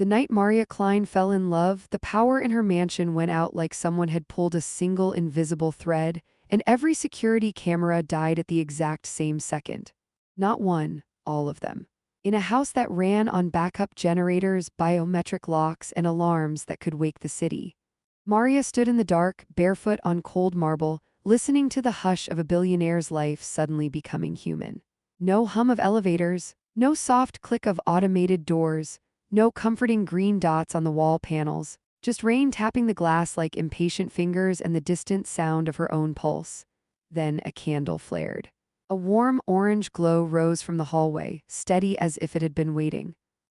The night Maria Klein fell in love, the power in her mansion went out like someone had pulled a single invisible thread, and every security camera died at the exact same second. Not one, all of them. In a house that ran on backup generators, biometric locks, and alarms that could wake the city. Maria stood in the dark, barefoot on cold marble, listening to the hush of a billionaire's life suddenly becoming human. No hum of elevators, no soft click of automated doors, no comforting green dots on the wall panels, just rain tapping the glass like impatient fingers and the distant sound of her own pulse. Then a candle flared. A warm orange glow rose from the hallway, steady as if it had been waiting.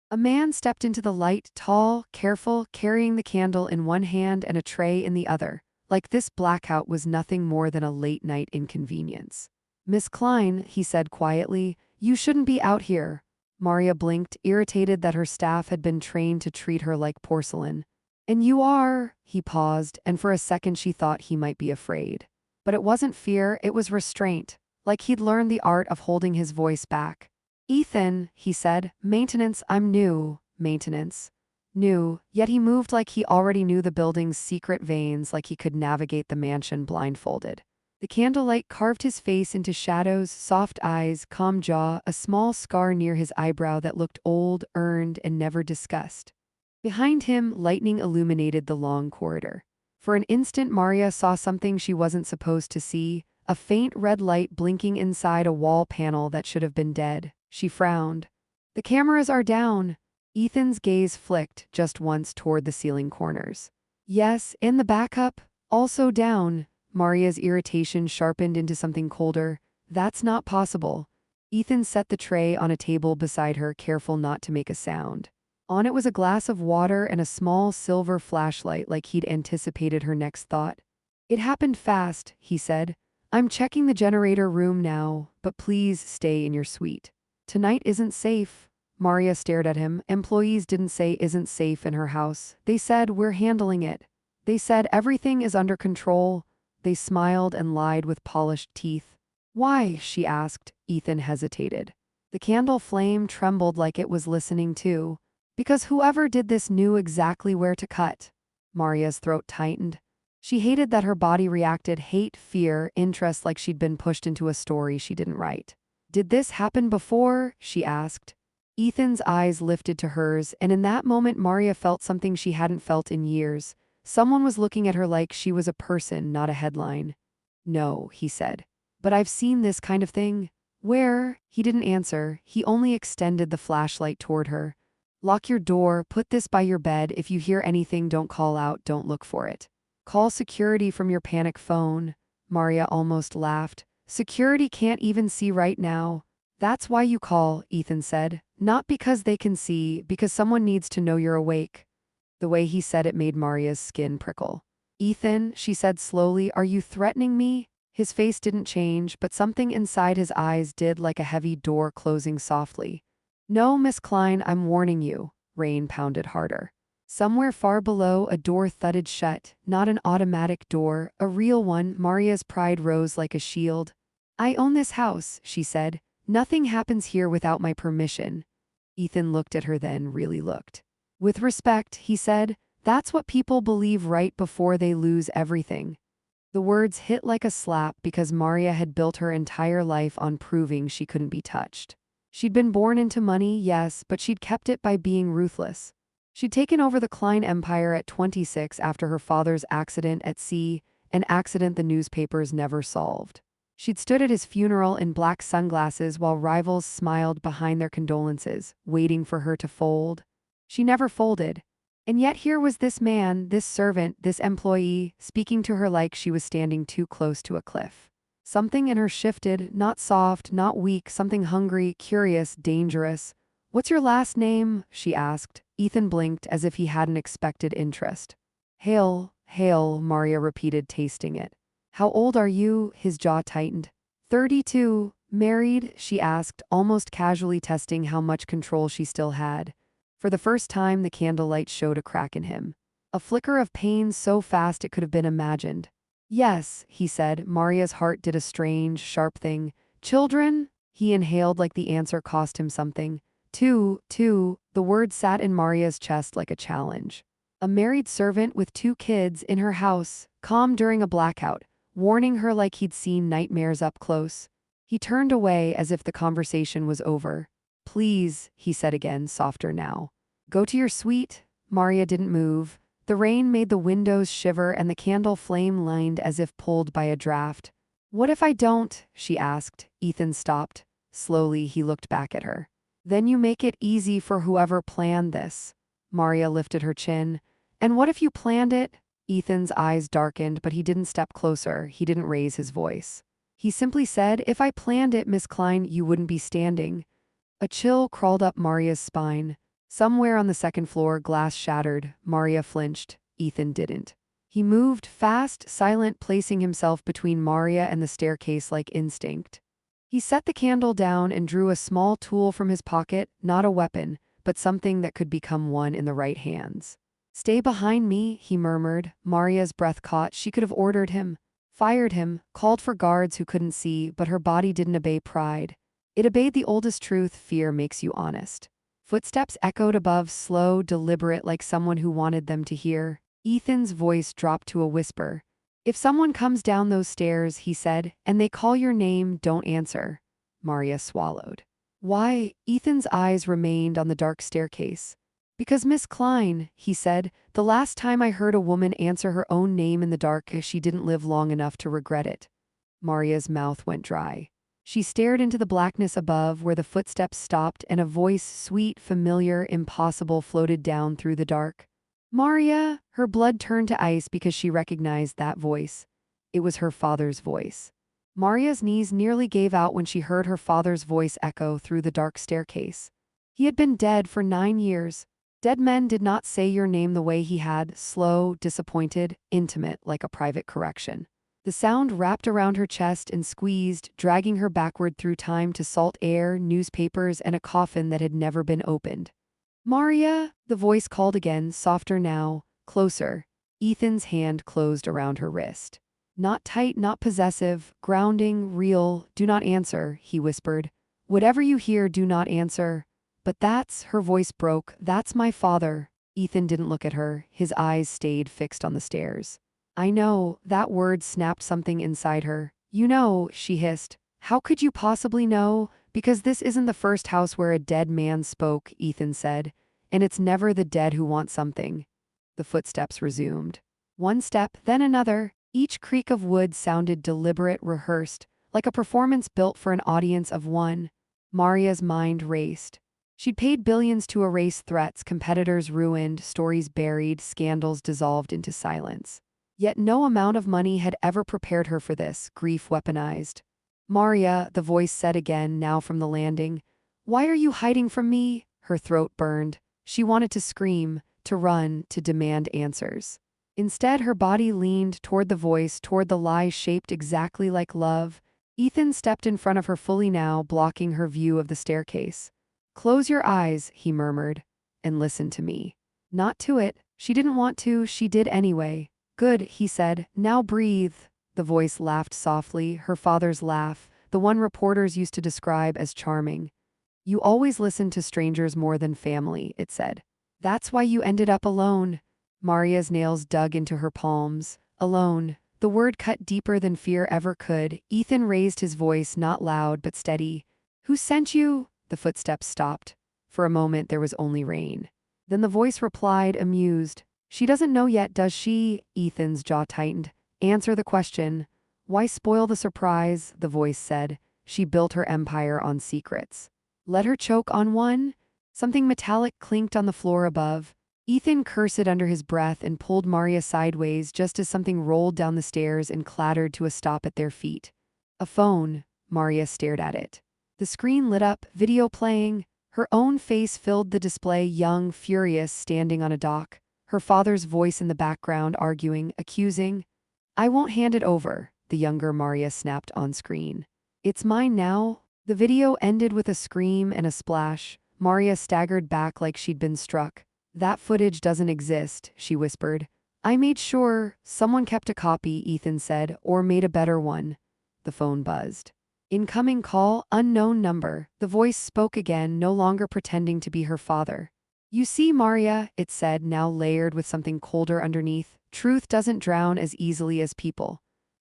A man stepped into the light, tall, careful, carrying the candle in one hand and a tray in the other, like this blackout was nothing more than a late-night inconvenience. "Miss Klein," he said quietly, "you shouldn't be out here." Maria blinked, irritated that her staff had been trained to treat her like porcelain. "And you are?" He paused, and for a second she thought he might be afraid. But it wasn't fear, it was restraint, like he'd learned the art of holding his voice back. "Ethan," he said, "maintenance, I'm new." Maintenance. New, yet he moved like he already knew the building's secret veins, like he could navigate the mansion blindfolded. The candlelight carved his face into shadows, soft eyes, calm jaw, a small scar near his eyebrow that looked old, earned, and never discussed. Behind him, lightning illuminated the long corridor. For an instant Maria saw something she wasn't supposed to see, a faint red light blinking inside a wall panel that should have been dead. She frowned. "The cameras are down." Ethan's gaze flicked just once toward the ceiling corners. "Yes, and the backup, also down." Maria's irritation sharpened into something colder. "That's not possible." Ethan set the tray on a table beside her, careful not to make a sound. On it was a glass of water and a small silver flashlight, like he'd anticipated her next thought. "It happened fast," he said. "I'm checking the generator room now, but please stay in your suite. Tonight isn't safe." Maria stared at him. Employees didn't say "isn't safe" in her house. They said "we're handling it." They said everything is under control. They smiled and lied with polished teeth. "Why?" she asked. Ethan hesitated. The candle flame trembled like it was listening too. "Because whoever did this knew exactly where to cut." Maria's throat tightened. She hated that her body reacted, hate, fear, interest, like she'd been pushed into a story she didn't write. "Did this happen before?" she asked. Ethan's eyes lifted to hers, and in that moment Maria felt something she hadn't felt in years. Someone was looking at her like she was a person, not a headline. "No," he said. "But I've seen this kind of thing." "Where?" He didn't answer. He only extended the flashlight toward her. "Lock your door, put this by your bed. If you hear anything, don't call out, don't look for it. Call security from your panic phone." Maria almost laughed. "Security can't even see right now." "That's why you call," Ethan said. "Not because they can see, because someone needs to know you're awake." The way he said it made Maria's skin prickle. "Ethan," she said slowly, "are you threatening me?" His face didn't change, but something inside his eyes did, like a heavy door closing softly. "No, Miss Klein, I'm warning you." Rain pounded harder. Somewhere far below, a door thudded shut, not an automatic door, a real one. Maria's pride rose like a shield. "I own this house," she said. "Nothing happens here without my permission." Ethan looked at her, then really looked. "With respect," he said, "that's what people believe right before they lose everything." The words hit like a slap because Maria had built her entire life on proving she couldn't be touched. She'd been born into money, yes, but she'd kept it by being ruthless. She'd taken over the Klein empire at 26 after her father's accident at sea, an accident the newspapers never solved. She'd stood at his funeral in black sunglasses while rivals smiled behind their condolences, waiting for her to fold. She never folded. And yet here was this man, this servant, this employee, speaking to her like she was standing too close to a cliff. Something in her shifted, not soft, not weak, something hungry, curious, dangerous. "What's your last name?" she asked. Ethan blinked as if he hadn't expected interest. "Hale, Hale," Maria repeated, tasting it. "How old are you?" His jaw tightened. 32. "Married?" she asked, almost casually testing how much control she still had. For the first time, the candlelight showed a crack in him. A flicker of pain so fast it could have been imagined. "Yes," he said. Maria's heart did a strange, sharp thing. "Children?" He inhaled like the answer cost him something. Two. The word sat in Maria's chest like a challenge. A married servant with 2 kids in her house, calm during a blackout, warning her like he'd seen nightmares up close. He turned away as if the conversation was over. "Please," he said again, softer now. "Go to your suite." Maria didn't move. The rain made the windows shiver and the candle flame lined as if pulled by a draft. "What if I don't?" she asked. Ethan stopped. Slowly, he looked back at her. "Then you make it easy for whoever planned this." Maria lifted her chin. "And what if you planned it?" Ethan's eyes darkened, but he didn't step closer. He didn't raise his voice. He simply said, "If I planned it, Miss Klein, you wouldn't be standing." A chill crawled up Maria's spine. Somewhere on the second floor, glass shattered. Maria flinched. Ethan didn't. He moved, fast, silent, placing himself between Maria and the staircase like instinct. He set the candle down and drew a small tool from his pocket, not a weapon, but something that could become one in the right hands. "Stay behind me," he murmured. Maria's breath caught. She could have ordered him, fired him, called for guards who couldn't see, but her body didn't obey pride. It obeyed the oldest truth: fear makes you honest. Footsteps echoed above, slow, deliberate, like someone who wanted them to hear. Ethan's voice dropped to a whisper. "If someone comes down those stairs," he said, "and they call your name, don't answer." Maria swallowed. "Why?" Ethan's eyes remained on the dark staircase. "Because Miss Klein," he said, "the last time I heard a woman answer her own name in the dark, she didn't live long enough to regret it." Maria's mouth went dry. She stared into the blackness above, where the footsteps stopped and a voice, sweet, familiar, impossible, floated down through the dark. "Maria!" Her blood turned to ice because she recognized that voice. It was her father's voice. Maria's knees nearly gave out when she heard her father's voice echo through the dark staircase. He had been dead for 9 years. Dead men did not say your name the way he had, slow, disappointed, intimate, like a private correction. The sound wrapped around her chest and squeezed, dragging her backward through time to salt air, newspapers, and a coffin that had never been opened. "Maria!" The voice called again, softer now, closer. Ethan's hand closed around her wrist. Not tight, not possessive, grounding, real. "Do not answer," he whispered. "Whatever you hear, do not answer." "But that's," her voice broke, "that's my father." Ethan didn't look at her. His eyes stayed fixed on the stairs. "I know." That word snapped something inside her. "You know," she hissed. "How could you possibly know?" "Because this isn't the first house where a dead man spoke," Ethan said. "And it's never the dead who want something." The footsteps resumed. One step, then another. Each creak of wood sounded deliberate, rehearsed, like a performance built for an audience of one. Maria's mind raced. She'd paid billions to erase threats, competitors ruined, stories buried, scandals dissolved into silence. Yet no amount of money had ever prepared her for this, grief weaponized. "Maria," the voice said again, now from the landing. "Why are you hiding from me?" Her throat burned. She wanted to scream, to run, to demand answers. Instead, her body leaned toward the voice, toward the lie shaped exactly like love. Ethan stepped in front of her fully now, blocking her view of the staircase. "Close your eyes," he murmured, "and listen to me." Not to it. She didn't want to, she did anyway. "Good," he said. "Now breathe." The voice laughed softly, her father's laugh, the one reporters used to describe as charming. "You always listen to strangers more than family," it said. "That's why you ended up alone." Maria's nails dug into her palms. Alone. The word cut deeper than fear ever could. Ethan raised his voice, not loud but steady. "Who sent you?" The footsteps stopped. For a moment there was only rain. Then the voice replied, amused. "She doesn't know yet, does she?" Ethan's jaw tightened. "Answer the question." "Why spoil the surprise?" the voice said. "She built her empire on secrets." "Let her choke on one?" Something metallic clinked on the floor above. Ethan cursed under his breath and pulled Maria sideways just as something rolled down the stairs and clattered to a stop at their feet. A phone. Maria stared at it. The screen lit up, video playing. Her own face filled the display, young, furious, standing on a dock. Her father's voice in the background, arguing, accusing. "I won't hand it over," the younger Maria snapped on screen. "It's mine now." The video ended with a scream and a splash. Maria staggered back like she'd been struck. "That footage doesn't exist," she whispered. "I made sure someone kept a copy," Ethan said, "or made a better one." The phone buzzed. "Incoming call, unknown number." The voice spoke again, no longer pretending to be her father. You see, Maria, it said, now layered with something colder underneath, truth doesn't drown as easily as people.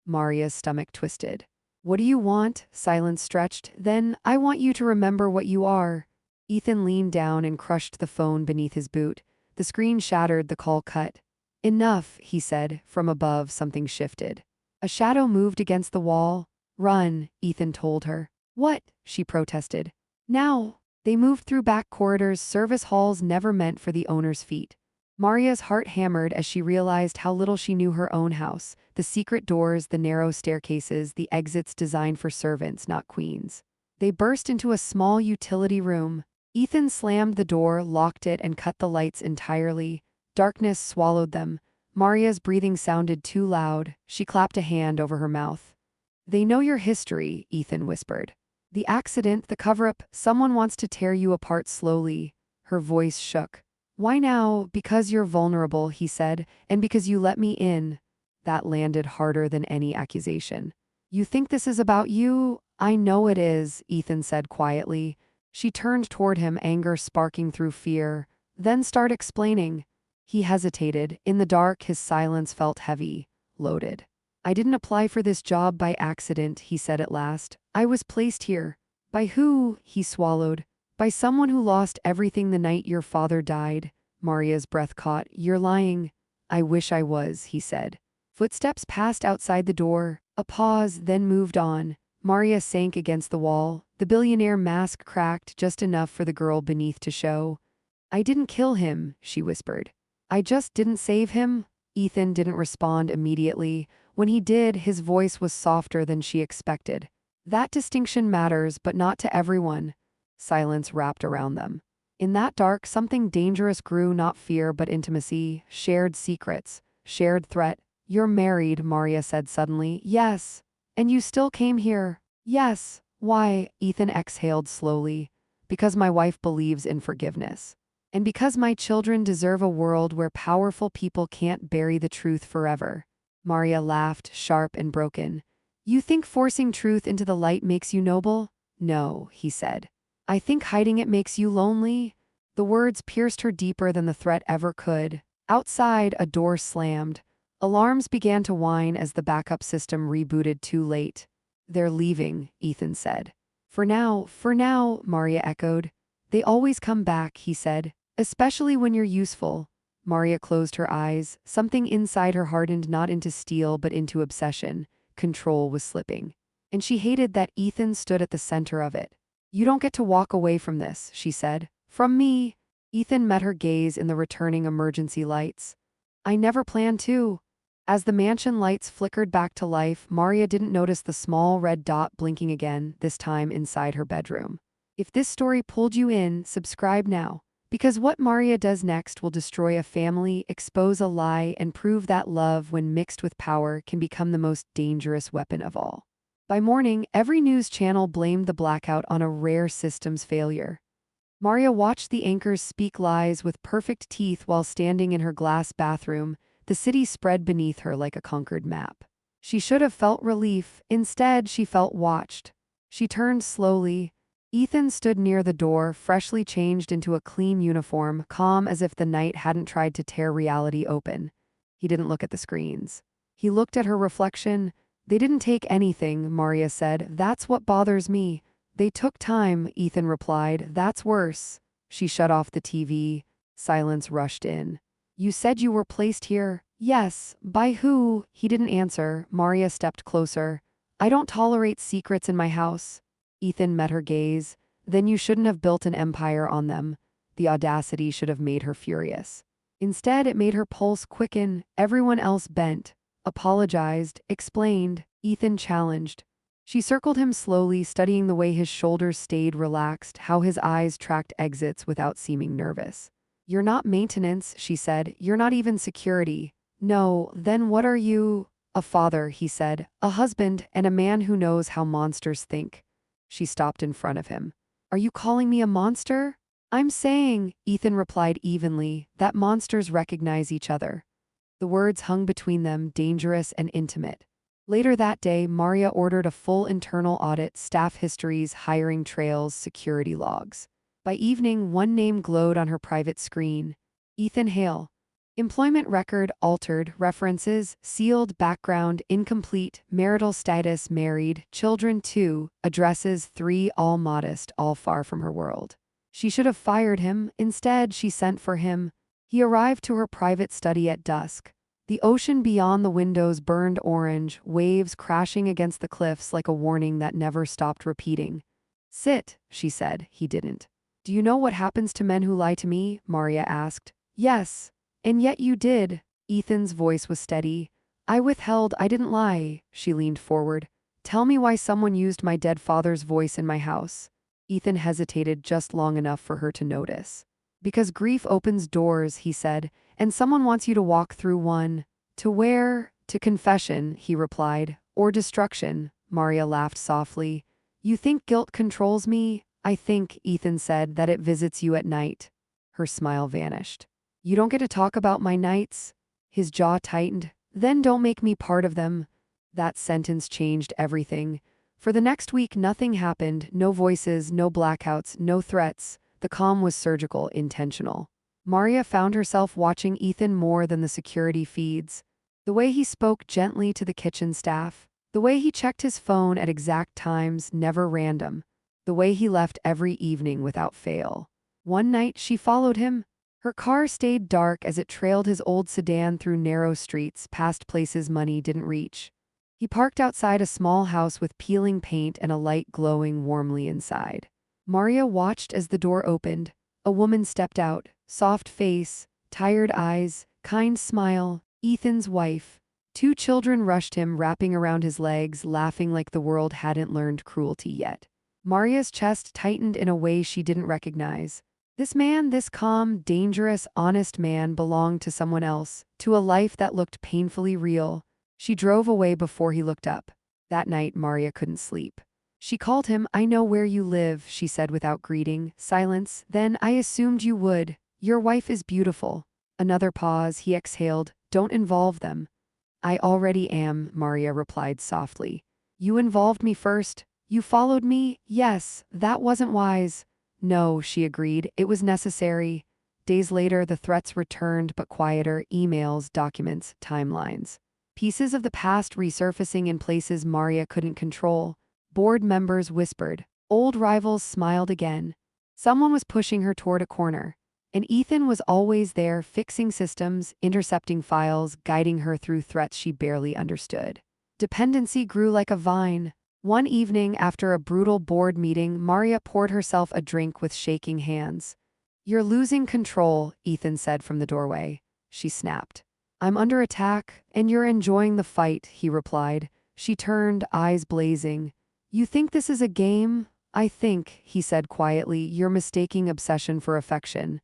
Maria's stomach twisted. What do you want? Silence stretched. Then, I want you to remember what you are. Ethan leaned down and crushed the phone beneath his boot. The screen shattered, the call cut. Enough, he said. From above, something shifted. A shadow moved against the wall. Run, Ethan told her. What? She protested. Now. They moved through back corridors, service halls never meant for the owner's feet. Maria's heart hammered as she realized how little she knew her own house, the secret doors, the narrow staircases, the exits designed for servants, not queens. They burst into a small utility room. Ethan slammed the door, locked it, and cut the lights entirely. Darkness swallowed them. Maria's breathing sounded too loud. She clapped a hand over her mouth. They know your history, Ethan whispered. The accident, the cover-up, someone wants to tear you apart slowly. Her voice shook. Why now? Because you're vulnerable, he said, and because you let me in. That landed harder than any accusation. You think this is about you? I know it is, Ethan said quietly. She turned toward him, anger sparking through fear. Then start explaining. He hesitated. In the dark, his silence felt heavy, loaded. I didn't apply for this job by accident, he said at last. I was placed here. By who? He swallowed. By someone who lost everything the night your father died. Maria's breath caught. You're lying. I wish I was, he said. Footsteps passed outside the door. A pause, then moved on. Maria sank against the wall. The billionaire mask cracked just enough for the girl beneath to show. I didn't kill him, she whispered. I just didn't save him. Ethan didn't respond immediately. When he did, his voice was softer than she expected. That distinction matters, but not to everyone. Silence wrapped around them. In that dark, something dangerous grew, not fear but intimacy, shared secrets, shared threat. You're married, Maria said suddenly. Yes. And you still came here. Yes. Why? Ethan exhaled slowly. Because my wife believes in forgiveness. And because my children deserve a world where powerful people can't bury the truth forever. Maria laughed, sharp and broken. You think forcing truth into the light makes you noble? No, he said. I think hiding it makes you lonely. The words pierced her deeper than the threat ever could. Outside, a door slammed. Alarms began to whine as the backup system rebooted too late. They're leaving, Ethan said. For now, Maria echoed. They always come back, he said. Especially when you're useful. Maria closed her eyes. Something inside her hardened not into steel but into obsession. Control was slipping. And she hated that Ethan stood at the center of it. You don't get to walk away from this, she said. From me. Ethan met her gaze in the returning emergency lights. I never planned to. As the mansion lights flickered back to life, Maria didn't notice the small red dot blinking again, this time inside her bedroom. If this story pulled you in, subscribe now. Because what Maria does next will destroy a family, expose a lie, and prove that love, when mixed with power, can become the most dangerous weapon of all. By morning, every news channel blamed the blackout on a rare systems failure. Maria watched the anchors speak lies with perfect teeth while standing in her glass bathroom, the city spread beneath her like a conquered map. She should have felt relief. Instead, she felt watched. She turned slowly. Ethan stood near the door, freshly changed into a clean uniform, calm as if the night hadn't tried to tear reality open. He didn't look at the screens. He looked at her reflection. They didn't take anything, Maria said. That's what bothers me. They took time, Ethan replied. That's worse. She shut off the TV. Silence rushed in. You said you were placed here? Yes. By who? He didn't answer. Maria stepped closer. I don't tolerate secrets in my house. Ethan met her gaze. Then you shouldn't have built an empire on them. The audacity should have made her furious. Instead, it made her pulse quicken. Everyone else bent, apologized, explained. Ethan challenged. She circled him slowly, studying the way his shoulders stayed relaxed, how his eyes tracked exits without seeming nervous. You're not maintenance, she said. You're not even security. No, then what are you? A father, he said. A husband, and a man who knows how monsters think. She stopped in front of him. Are you calling me a monster? I'm saying, Ethan replied evenly, that monsters recognize each other. The words hung between them, dangerous and intimate. Later that day, Maria ordered a full internal audit, staff histories, hiring trails, security logs. By evening, one name glowed on her private screen. Ethan Hale. Employment record altered, references sealed, background incomplete, marital status married, children 2, addresses 3, all modest, all far from her world. She should have fired him. Instead, she sent for him. He arrived to her private study at dusk. The ocean beyond the windows burned orange, waves crashing against the cliffs like a warning that never stopped repeating. Sit, she said. He didn't. Do you know what happens to men who lie to me? Maria asked. Yes. And yet you did. Ethan's voice was steady. I withheld, I didn't lie. She leaned forward. Tell me why someone used my dead father's voice in my house. Ethan hesitated just long enough for her to notice. Because grief opens doors, he said, and someone wants you to walk through one. To where? To confession, he replied. Or destruction. Maria laughed softly. You think guilt controls me? I think, Ethan said, that it visits you at night. Her smile vanished. You don't get to talk about my nights? His jaw tightened. Then don't make me part of them. That sentence changed everything. For the next week, nothing happened. No voices, no blackouts, no threats. The calm was surgical, intentional. Maria found herself watching Ethan more than the security feeds. The way he spoke gently to the kitchen staff. The way he checked his phone at exact times, never random. The way he left every evening without fail. One night, she followed him. Her car stayed dark as it trailed his old sedan through narrow streets, past places money didn't reach. He parked outside a small house with peeling paint and a light glowing warmly inside. Maria watched as the door opened. A woman stepped out, soft face, tired eyes, kind smile. Ethan's wife. 2 children rushed him, wrapping around his legs, laughing like the world hadn't learned cruelty yet. Maria's chest tightened in a way she didn't recognize. This man, this calm, dangerous, honest man, belonged to someone else, to a life that looked painfully real. She drove away before he looked up. That night, Maria couldn't sleep. She called him. I know where you live, she said without greeting. Silence. Then I assumed you would. Your wife is beautiful. Another pause. He exhaled. Don't involve them. I already am, Maria replied softly. You involved me first. You followed me. Yes, that wasn't wise. No, she agreed. It was necessary. Days later, the threats returned, but quieter. Emails, documents, timelines. Pieces of the past resurfacing in places Maria couldn't control. Board members whispered. Old rivals smiled again. Someone was pushing her toward a corner. And Ethan was always there, fixing systems, intercepting files, guiding her through threats she barely understood. Dependency grew like a vine. One evening, after a brutal board meeting, Maria poured herself a drink with shaking hands. You're losing control, Ethan said from the doorway. She snapped. I'm under attack, and you're enjoying the fight, he replied. She turned, eyes blazing. You think this is a game? I think, he said quietly, you're mistaking obsession for affection.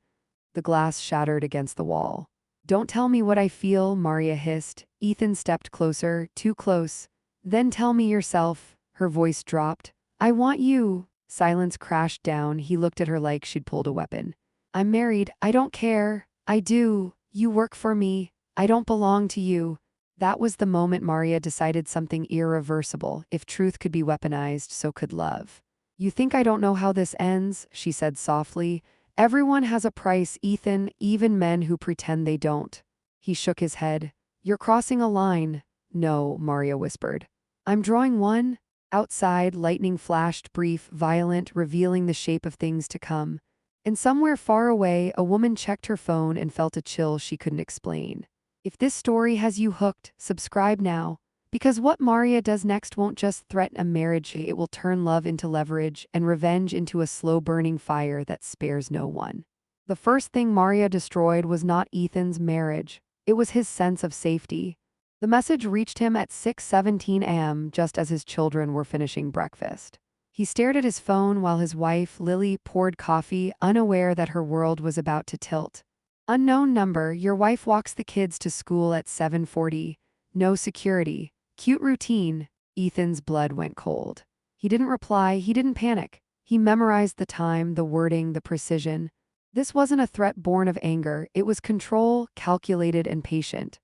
The glass shattered against the wall. Don't tell me what I feel, Maria hissed. Ethan stepped closer, too close. Then tell me yourself. Her voice dropped. I want you. Silence crashed down. He looked at her like she'd pulled a weapon. I'm married. I don't care. I do. You work for me. I don't belong to you. That was the moment Maria decided something irreversible. If truth could be weaponized, so could love. You think I don't know how this ends? She said softly. Everyone has a price, Ethan, even men who pretend they don't. He shook his head. You're crossing a line. No, Maria whispered. I'm drawing one. Outside, lightning flashed, brief, violent, revealing the shape of things to come. And somewhere far away, a woman checked her phone and felt a chill she couldn't explain. If this story has you hooked, subscribe now. Because what Maria does next won't just threaten a marriage, it will turn love into leverage and revenge into a slow-burning fire that spares no one. The first thing Maria destroyed was not Ethan's marriage. It was his sense of safety. The message reached him at 6:17 a.m., just as his children were finishing breakfast. He stared at his phone while his wife, Lily, poured coffee, unaware that her world was about to tilt. Unknown number, your wife walks the kids to school at 7:40. No security. Cute routine. Ethan's blood went cold. He didn't reply, he didn't panic. He memorized the time, the wording, the precision. This wasn't a threat born of anger, it was control, calculated and patient.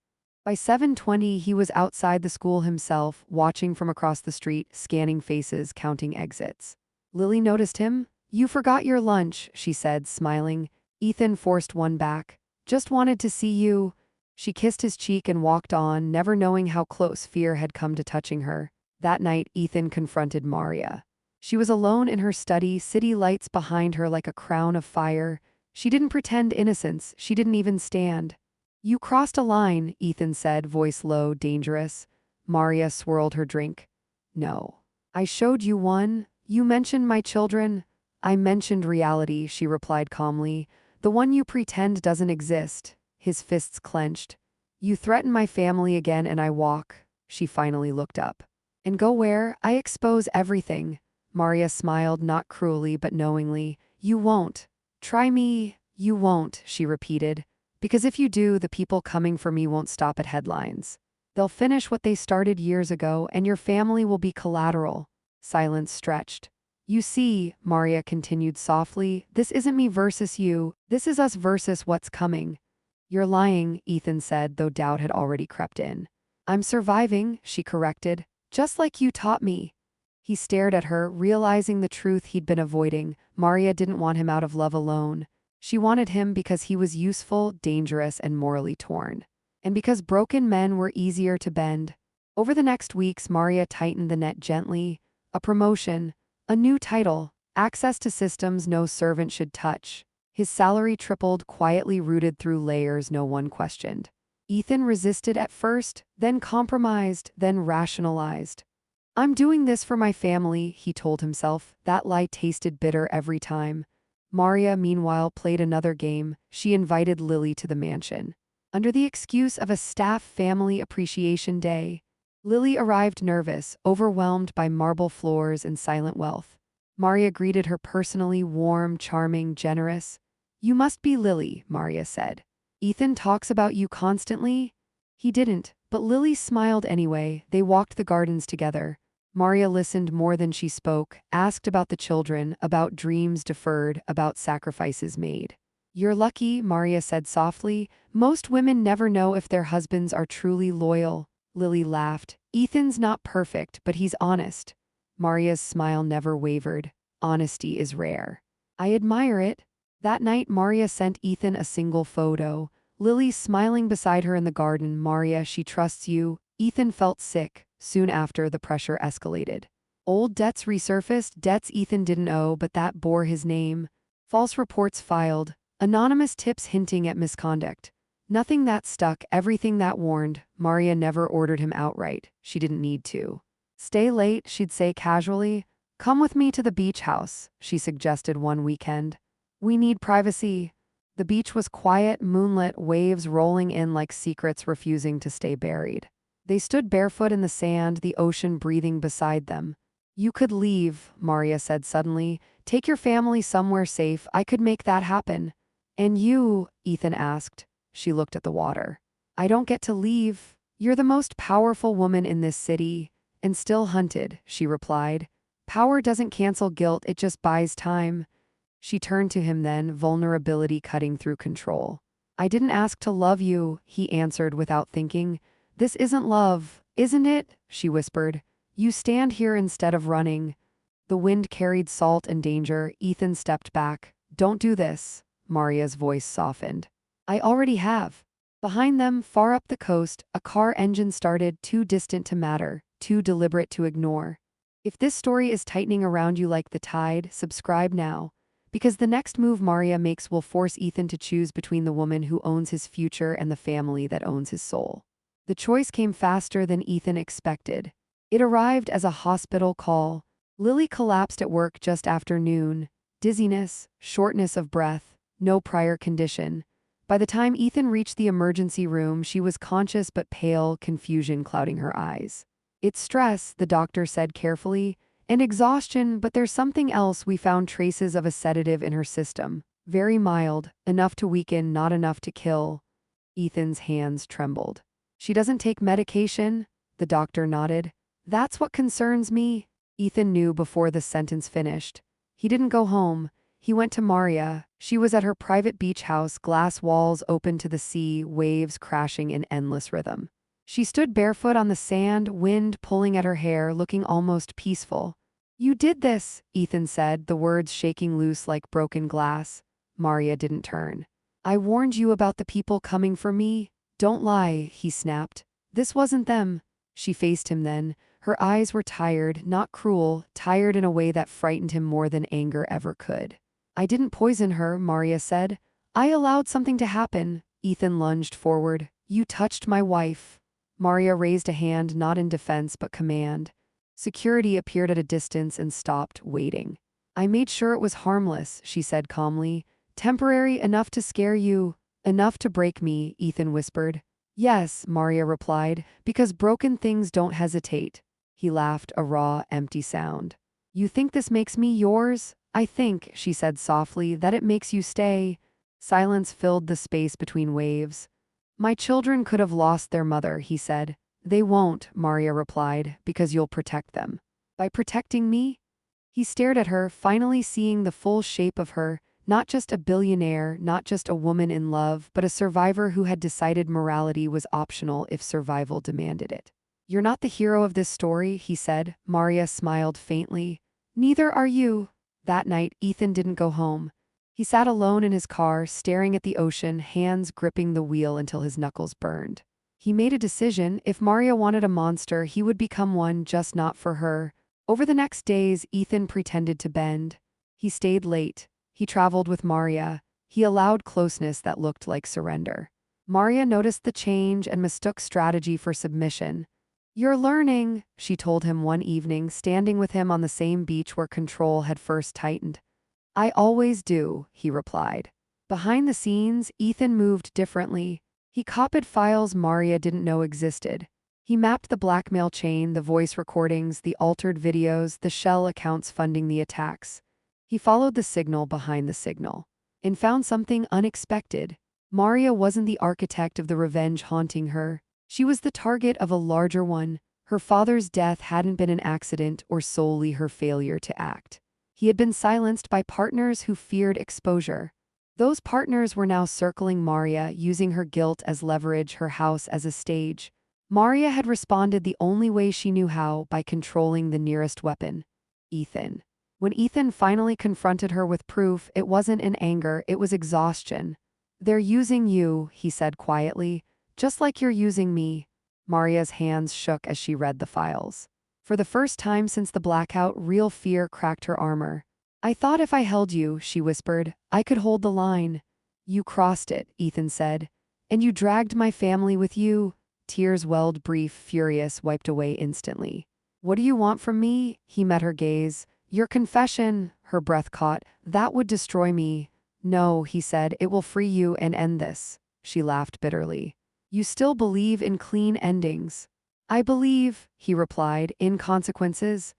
By 7:20, he was outside the school himself, watching from across the street, scanning faces, counting exits. Lily noticed him. You forgot your lunch, she said, smiling. Ethan forced one back. Just wanted to see you. She kissed his cheek and walked on, never knowing how close fear had come to touching her. That night, Ethan confronted Maria. She was alone in her study, city lights behind her like a crown of fire. She didn't pretend innocence, she didn't even stand. You crossed a line, Ethan said, voice low, dangerous. Maria swirled her drink. No. I showed you one. You mentioned my children. I mentioned reality, she replied calmly. The one you pretend doesn't exist. His fists clenched. You threaten my family again and I walk. She finally looked up. And go where? I expose everything. Maria smiled, not cruelly but knowingly. You won't. Try me. You won't, she repeated. Because if you do, the people coming for me won't stop at headlines. They'll finish what they started years ago, and your family will be collateral. Silence stretched. You see, Maria continued softly, this isn't me versus you. This is us versus what's coming. You're lying, Ethan said, though doubt had already crept in. I'm surviving, she corrected, just like you taught me. He stared at her, realizing the truth he'd been avoiding. Maria didn't want him out of love alone. She wanted him because he was useful, dangerous, and morally torn. And because broken men were easier to bend. Over the next weeks, Maria tightened the net gently. A promotion, a new title, access to systems no servant should touch. His salary tripled, quietly rooted through layers no one questioned. Ethan resisted at first, then compromised, then rationalized. I'm doing this for my family, he told himself. That lie tasted bitter every time. Maria, meanwhile, played another game. She invited Lily to the mansion. Under the excuse of a staff family appreciation day, Lily arrived nervous, overwhelmed by marble floors and silent wealth. Maria greeted her personally, warm, charming, generous. You must be Lily, Maria said. Ethan talks about you constantly? He didn't, but Lily smiled anyway. They walked the gardens together. Maria listened more than she spoke, asked about the children, about dreams deferred, about sacrifices made. You're lucky, Maria said softly. Most women never know if their husbands are truly loyal. Lily laughed. Ethan's not perfect, but he's honest. Maria's smile never wavered. Honesty is rare. I admire it. That night, Maria sent Ethan a single photo. Lily smiling beside her in the garden. Maria, she trusts you. Ethan felt sick. Soon after, the pressure escalated. Old debts resurfaced, debts Ethan didn't owe, but that bore his name. False reports filed. Anonymous tips hinting at misconduct. Nothing that stuck, everything that warned. Maria never ordered him outright. She didn't need to. Stay late, she'd say casually. Come with me to the beach house, she suggested one weekend. We need privacy. The beach was quiet, moonlit, waves rolling in like secrets refusing to stay buried. They stood barefoot in the sand, the ocean breathing beside them. You could leave, Maria said suddenly. Take your family somewhere safe. I could make that happen. And you, Ethan asked. She looked at the water. I don't get to leave. You're the most powerful woman in this city. And still hunted, she replied. Power doesn't cancel guilt, it just buys time. She turned to him then, vulnerability cutting through control. I didn't ask to love you, he answered without thinking. This isn't love, isn't it? She whispered. You stand here instead of running. The wind carried salt and danger. Ethan stepped back. Don't do this. Maria's voice softened. I already have. Behind them, far up the coast, a car engine started, too distant to matter, too deliberate to ignore. If this story is tightening around you like the tide, subscribe now. Because the next move Maria makes will force Ethan to choose between the woman who owns his future and the family that owns his soul. The choice came faster than Ethan expected. It arrived as a hospital call. Lily collapsed at work just after noon. Dizziness, shortness of breath, no prior condition. By the time Ethan reached the emergency room, she was conscious but pale, confusion clouding her eyes. It's stress, the doctor said carefully, and exhaustion, but there's something else. We found traces of a sedative in her system. Very mild, enough to weaken, not enough to kill. Ethan's hands trembled. She doesn't take medication? The doctor nodded. That's what concerns me. Ethan knew before the sentence finished. He didn't go home. He went to Maria. She was at her private beach house, glass walls open to the sea, waves crashing in endless rhythm. She stood barefoot on the sand, wind pulling at her hair, looking almost peaceful. You did this, Ethan said, the words shaking loose like broken glass. Maria didn't turn. I warned you about the people coming for me. Don't lie, he snapped. This wasn't them. She faced him then. Her eyes were tired, not cruel, tired in a way that frightened him more than anger ever could. I didn't poison her, Maria said. I allowed something to happen. Ethan lunged forward. You touched my wife. Maria raised a hand not in defense but command. Security appeared at a distance and stopped, waiting. I made sure it was harmless, she said calmly. Temporary enough to scare you, enough to break me, Ethan whispered. Yes, Maria replied, because broken things don't hesitate. He laughed, a raw, empty sound. You think this makes me yours? I think, she said softly, that it makes you stay. Silence filled the space between waves. My children could have lost their mother, he said. They won't, Maria replied, because you'll protect them. By protecting me? He stared at her, finally seeing the full shape of her, not just a billionaire, not just a woman in love, but a survivor who had decided morality was optional if survival demanded it. You're not the hero of this story, he said. Maria smiled faintly. Neither are you. That night, Ethan didn't go home. He sat alone in his car, staring at the ocean, hands gripping the wheel until his knuckles burned. He made a decision. If Maria wanted a monster, he would become one, just not for her. Over the next days, Ethan pretended to bend. He stayed late. He traveled with Maria. He allowed closeness that looked like surrender. Maria noticed the change and mistook strategy for submission. You're learning, she told him one evening, standing with him on the same beach where control had first tightened. I always do, he replied. Behind the scenes, Ethan moved differently. He copied files Maria didn't know existed. He mapped the blackmail chain, the voice recordings, the altered videos, the shell accounts funding the attacks. He followed the signal behind the signal and found something unexpected. Maria wasn't the architect of the revenge haunting her. She was the target of a larger one. Her father's death hadn't been an accident or solely her failure to act. He had been silenced by partners who feared exposure. Those partners were now circling Maria, using her guilt as leverage, her house as a stage. Maria had responded the only way she knew how, by controlling the nearest weapon. Ethan. When Ethan finally confronted her with proof, it wasn't in anger, it was exhaustion. They're using you, he said quietly, just like you're using me. Maria's hands shook as she read the files. For the first time since the blackout, real fear cracked her armor. I thought if I held you, she whispered, I could hold the line. You crossed it, Ethan said. And you dragged my family with you. Tears welled, brief, furious, wiped away instantly. What do you want from me? He met her gaze. Your confession, her breath caught. That would destroy me. No, he said, it will free you and end this. She laughed bitterly. You still believe in clean endings. I believe, he replied, in consequences.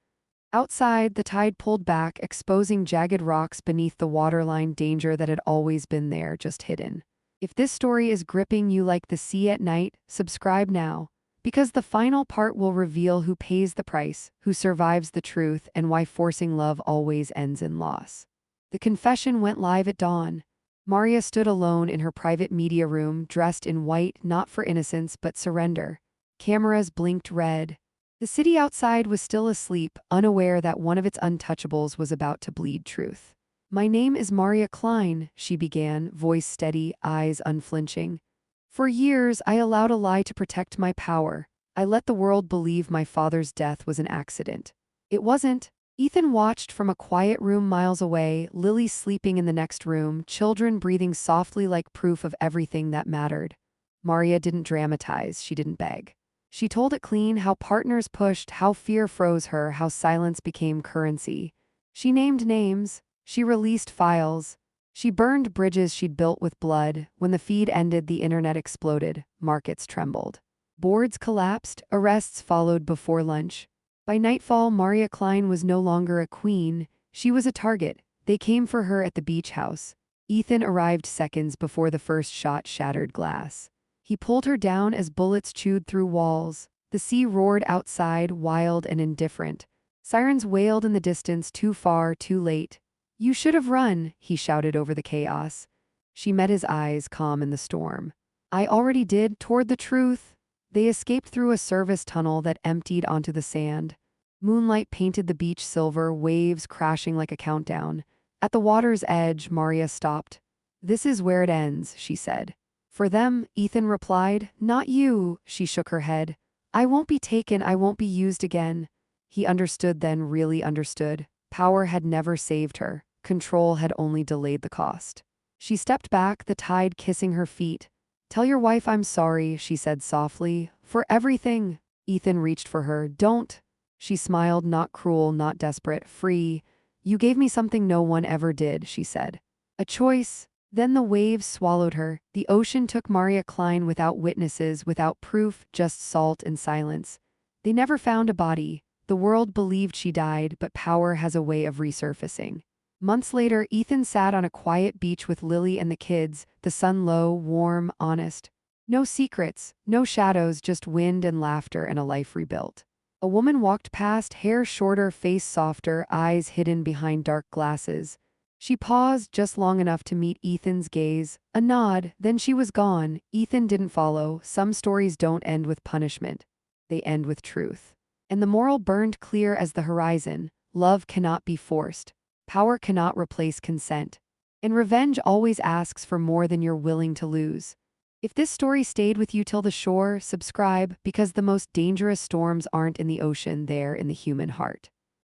Outside, the tide pulled back, exposing jagged rocks beneath the waterline, danger that had always been there, just hidden. If this story is gripping you like the sea at night, subscribe now. Because the final part will reveal who pays the price, who survives the truth, and why forcing love always ends in loss. The confession went live at dawn. Maria stood alone in her private media room, dressed in white, not for innocence but surrender. Cameras blinked red. The city outside was still asleep, unaware that one of its untouchables was about to bleed truth. My name is Maria Klein, she began, voice steady, eyes unflinching. For years, I allowed a lie to protect my power. I let the world believe my father's death was an accident. It wasn't. Ethan watched from a quiet room miles away, Lily sleeping in the next room, children breathing softly like proof of everything that mattered. Maria didn't dramatize, she didn't beg. She told it clean, how partners pushed, how fear froze her, how silence became currency. She named names. She released files. She burned bridges she'd built with blood. When the feed ended, the internet exploded. Markets trembled. Boards collapsed. Arrests followed before lunch. By nightfall, Maria Klein was no longer a queen. She was a target. They came for her at the beach house. Ethan arrived seconds before the first shot shattered glass. He pulled her down as bullets chewed through walls. The sea roared outside, wild and indifferent. Sirens wailed in the distance, too far, too late. You should have run, he shouted over the chaos. She met his eyes, calm in the storm. I already did, toward the truth. They escaped through a service tunnel that emptied onto the sand. Moonlight painted the beach silver, waves crashing like a countdown. At the water's edge, Maria stopped. "This is where it ends," she said. "For them," Ethan replied. "Not you," she shook her head. "I won't be taken, I won't be used again." He understood then, really understood. Power had never saved her. Control had only delayed the cost. She stepped back, the tide kissing her feet. "Tell your wife I'm sorry," she said softly. "For everything." Ethan reached for her. "Don't." She smiled, not cruel, not desperate, free. "You gave me something no one ever did," she said. "A choice." Then the waves swallowed her. The ocean took Maria Klein without witnesses, without proof, just salt and silence. They never found a body. The world believed she died, but power has a way of resurfacing. Months later, Ethan sat on a quiet beach with Lily and the kids, the sun low, warm, honest. No secrets, no shadows, just wind and laughter and a life rebuilt. A woman walked past, hair shorter, face softer, eyes hidden behind dark glasses. She paused just long enough to meet Ethan's gaze, a nod, then she was gone. Ethan didn't follow. Some stories don't end with punishment. They end with truth. And the moral burned clear as the horizon. Love cannot be forced. Power cannot replace consent. And revenge always asks for more than you're willing to lose. If this story stayed with you till the shore, subscribe, because the most dangerous storms aren't in the ocean, they're in the human heart.